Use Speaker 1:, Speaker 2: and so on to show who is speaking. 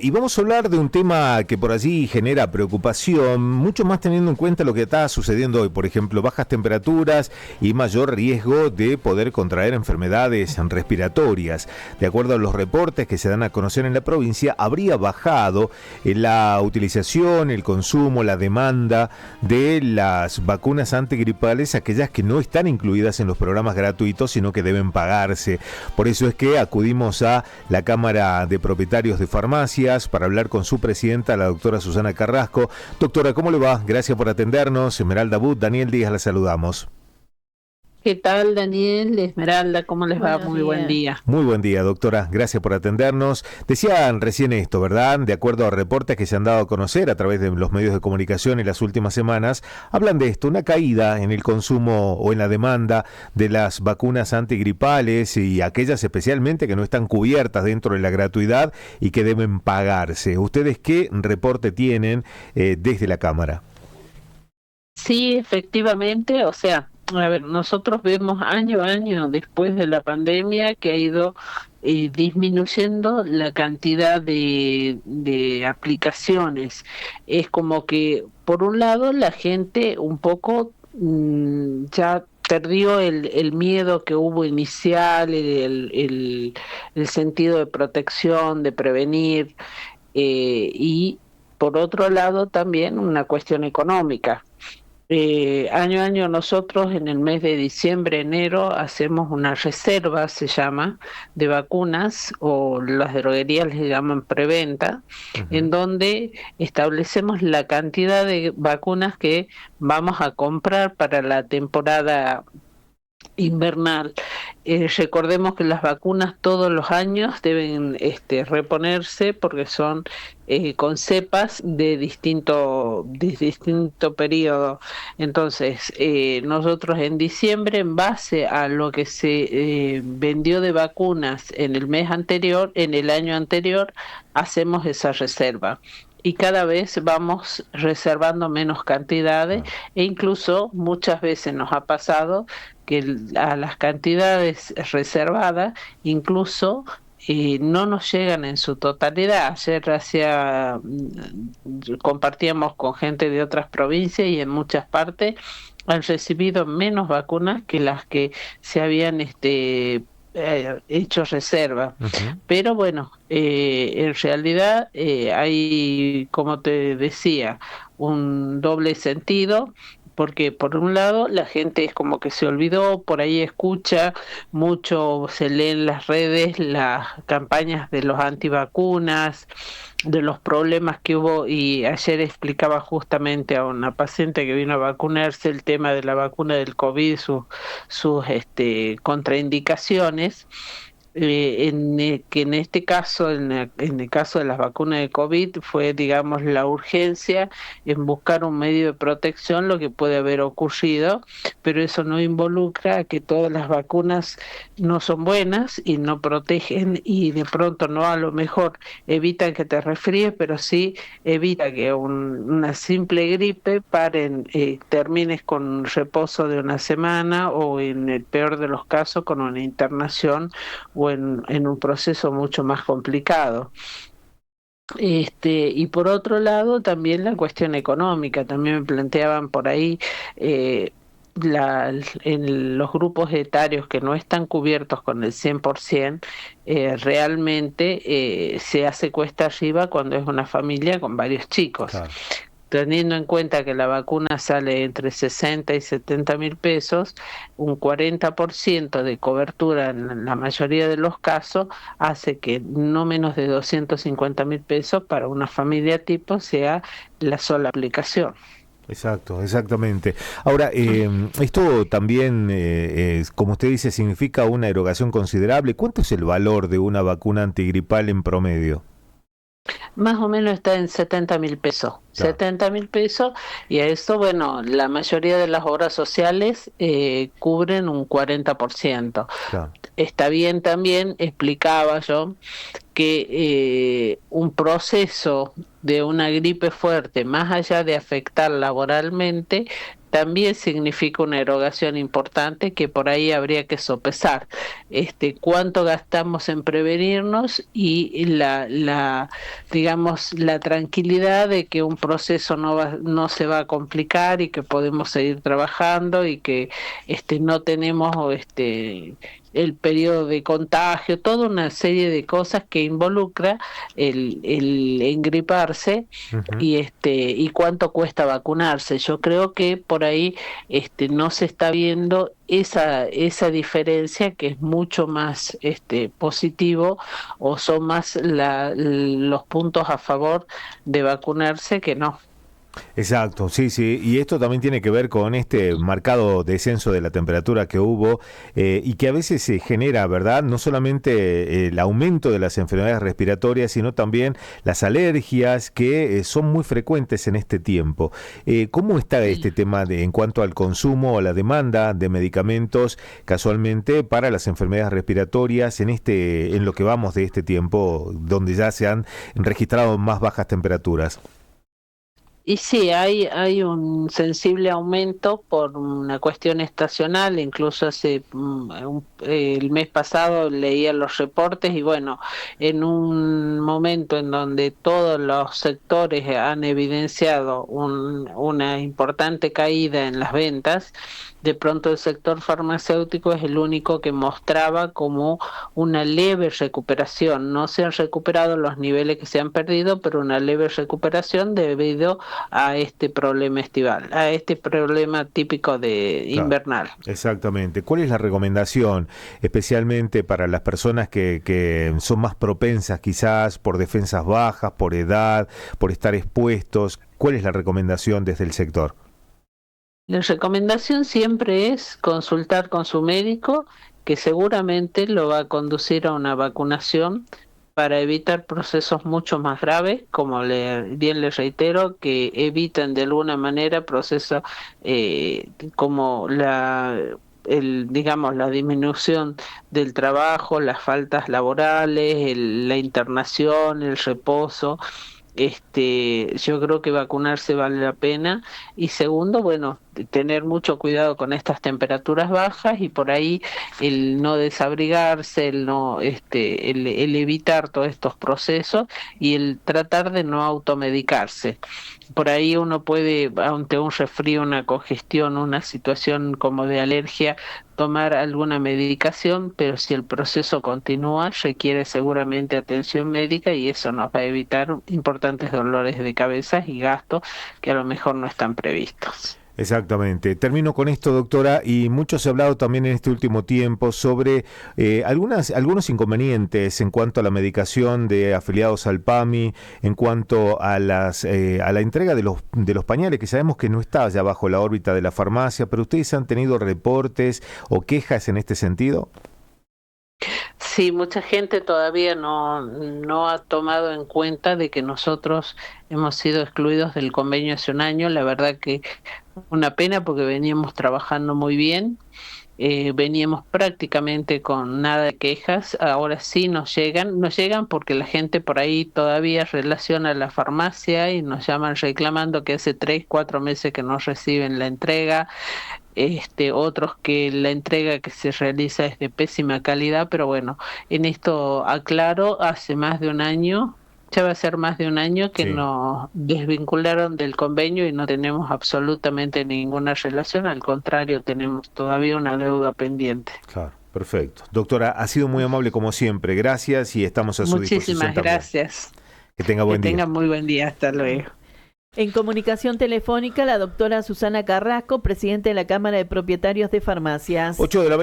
Speaker 1: Y vamos a hablar de un tema que por allí genera preocupación, mucho más teniendo en cuenta lo que está sucediendo hoy, por ejemplo, bajas temperaturas y mayor riesgo de poder contraer enfermedades respiratorias. De acuerdo a los reportes que se dan a conocer en la provincia, habría bajado la utilización, el consumo, la demanda de las vacunas antigripales, aquellas que no están incluidas en los programas gratuitos, sino que deben pagarse. Por eso es que acudimos a la Cámara de Propietarios de Farmacia para hablar con su presidenta, la doctora Susana Carrasco. Doctora, ¿cómo le va? Gracias por atendernos. Esmeralda But, Daniel Díaz, la saludamos.
Speaker 2: ¿Qué tal, Daniel? Esmeralda, ¿cómo les va?
Speaker 3: Buenos
Speaker 2: Muy buen
Speaker 3: días.
Speaker 2: día.
Speaker 1: Muy buen día, doctora. Gracias por atendernos. Decían recién esto, ¿verdad? De acuerdo a reportes que se han dado a conocer a través de los medios de comunicación en las últimas semanas, hablan de esto, una caída en el consumo o en la demanda de las vacunas antigripales y aquellas especialmente que no están cubiertas dentro de la gratuidad y que deben pagarse. ¿Ustedes qué reporte tienen desde la Cámara?
Speaker 2: Sí, efectivamente, o sea, a ver, nosotros vemos año a año después de la pandemia que ha ido disminuyendo la cantidad de aplicaciones. Es como que, por un lado, la gente un poco ya perdió el miedo que hubo inicial, el sentido de protección, de prevenir, y por otro lado también una cuestión económica. Año a año nosotros en el mes de diciembre, enero, hacemos una reserva, se llama, de vacunas, o las droguerías les llaman preventa, en
Speaker 1: Ujú.
Speaker 2: donde establecemos la cantidad de vacunas que vamos a comprar para la temporada invernal. Recordemos que las vacunas todos los años deben reponerse porque son con cepas de distinto periodo. Entonces, nosotros en diciembre, en base a lo que se vendió de vacunas en el mes anterior, en el año anterior, hacemos esa reserva. Y cada vez vamos reservando menos cantidades
Speaker 1: Ah,
Speaker 2: e incluso muchas veces nos ha pasado que a las cantidades reservadas incluso no nos llegan en su totalidad. Ayer compartíamos con gente de otras provincias y en muchas partes han recibido menos vacunas que las que se habían hecho reserva.
Speaker 1: ujú.
Speaker 2: Pero bueno, en realidad hay, como te decía, un doble sentido, porque por un lado la gente es como que se olvidó, por ahí escucha mucho, se lee en las redes las campañas de los antivacunas, de los problemas que hubo, y ayer explicaba justamente a una paciente que vino a vacunarse el tema de la vacuna del COVID, sus contraindicaciones, que en este caso, en el caso de las vacunas de COVID, fue, digamos, la urgencia en buscar un medio de protección, lo que puede haber ocurrido, pero eso no involucra a que todas las vacunas no son buenas y no protegen, y de pronto no, a lo mejor evitan que te resfríes, pero sí evita que una simple gripe termines con un reposo de una semana, o en el peor de los casos con una internación, o en un proceso mucho más complicado. Y por otro lado, también la cuestión económica, también me planteaban por ahí, eh, en los grupos etarios que no están cubiertos con el 100%, realmente se hace cuesta arriba cuando es una familia con varios chicos.
Speaker 1: Claro.
Speaker 2: Teniendo en cuenta que la vacuna sale entre 60 y 70 mil pesos, un 40% de cobertura en la mayoría de los casos hace que no menos de 250.000 pesos para una familia tipo sea la sola aplicación.
Speaker 1: Exacto, exactamente. Ahora, esto también, como usted dice, significa una erogación considerable. ¿Cuánto es el valor de una vacuna antigripal en promedio?
Speaker 2: Más o menos está en 70.000 pesos.
Speaker 1: Claro,
Speaker 2: 70.000 pesos, y a eso, bueno, la mayoría de las obras sociales cubren un 40%.
Speaker 1: claro.
Speaker 2: Está bien, también explicaba yo que un proceso de una gripe fuerte, más allá de afectar laboralmente, también significa una erogación importante que por ahí habría que sopesar. Cuánto gastamos en prevenirnos y digamos, la tranquilidad de que un proceso no se va a complicar y que podemos seguir trabajando y que no tenemos el periodo de contagio, toda una serie de cosas que involucra el engriparse
Speaker 1: Ujú.
Speaker 2: y cuánto cuesta vacunarse. Yo creo que por ahí no se está viendo esa diferencia, que es mucho más positivo, o son más los puntos a favor de vacunarse que no.
Speaker 1: Exacto, sí, sí, y esto también tiene que ver con este marcado descenso de la temperatura que hubo y que a veces se genera, ¿verdad? No solamente el aumento de las enfermedades respiratorias, sino también las alergias que son muy frecuentes en este tiempo. ¿Cómo está
Speaker 2: Sí.
Speaker 1: este tema en cuanto al consumo o la demanda de medicamentos casualmente para las enfermedades respiratorias en lo que vamos de este tiempo donde ya se han registrado más bajas temperaturas?
Speaker 2: Y sí, hay un sensible aumento por una cuestión estacional, incluso el mes pasado leía los reportes y bueno, en un momento en donde todos los sectores han evidenciado una importante caída en las ventas, de pronto el sector farmacéutico es el único que mostraba como una leve recuperación. No se han recuperado los niveles que se han perdido, pero una leve recuperación debido a este problema estival, a este problema típico de
Speaker 1: Claro,
Speaker 2: invernal.
Speaker 1: exactamente. ¿Cuál es la recomendación, especialmente para las personas que son más propensas quizás por defensas bajas, por edad, por estar expuestos? ¿Cuál es la recomendación desde el sector?
Speaker 2: La recomendación siempre es consultar con su médico, que seguramente lo va a conducir a una vacunación para evitar procesos mucho más graves, como bien le reitero, que eviten de alguna manera procesos como digamos, la disminución del trabajo, las faltas laborales, la internación, el reposo. Yo creo que vacunarse vale la pena. Y segundo, bueno, tener mucho cuidado con estas temperaturas bajas y por ahí el no desabrigarse, el no, el evitar todos estos procesos y el tratar de no automedicarse. Por ahí uno puede, ante un resfrío, una congestión, una situación como de alergia, tomar alguna medicación, pero si el proceso continúa, requiere seguramente atención médica y eso nos va a evitar importantes dolores de cabeza y gastos que a lo mejor no están previstos.
Speaker 1: Exactamente. Termino con esto, doctora, y mucho se ha hablado también en este último tiempo sobre algunos inconvenientes en cuanto a la medicación de afiliados al PAMI, en cuanto a a la entrega de los pañales, que sabemos que no está ya bajo la órbita de la farmacia, pero ustedes han tenido reportes o quejas en este sentido.
Speaker 2: Sí, mucha gente todavía no ha tomado en cuenta de que nosotros hemos sido excluidos del convenio hace un año. La verdad que una pena porque veníamos trabajando muy bien, veníamos prácticamente con nada de quejas. Ahora sí nos llegan porque la gente por ahí todavía relaciona la farmacia y nos llaman reclamando que hace 3, 4 meses que no reciben la entrega, otros que la entrega que se realiza es de pésima calidad, pero bueno, en esto aclaro, hace más de un año, ya va a ser más de un año que
Speaker 1: Sí,
Speaker 2: nos desvincularon del convenio y no tenemos absolutamente ninguna relación, al contrario, tenemos todavía una deuda pendiente.
Speaker 1: claro. Perfecto. Doctora, ha sido muy amable como siempre. Gracias y estamos a su disposición
Speaker 2: Muchísimas
Speaker 1: también.
Speaker 2: gracias.
Speaker 1: Que tenga
Speaker 2: Que
Speaker 1: buen día.
Speaker 2: tengan muy buen día. Hasta luego.
Speaker 3: En comunicación telefónica, la doctora Susana Carrasco, presidente de la Cámara de Propietarios de Farmacias.
Speaker 1: 8 de la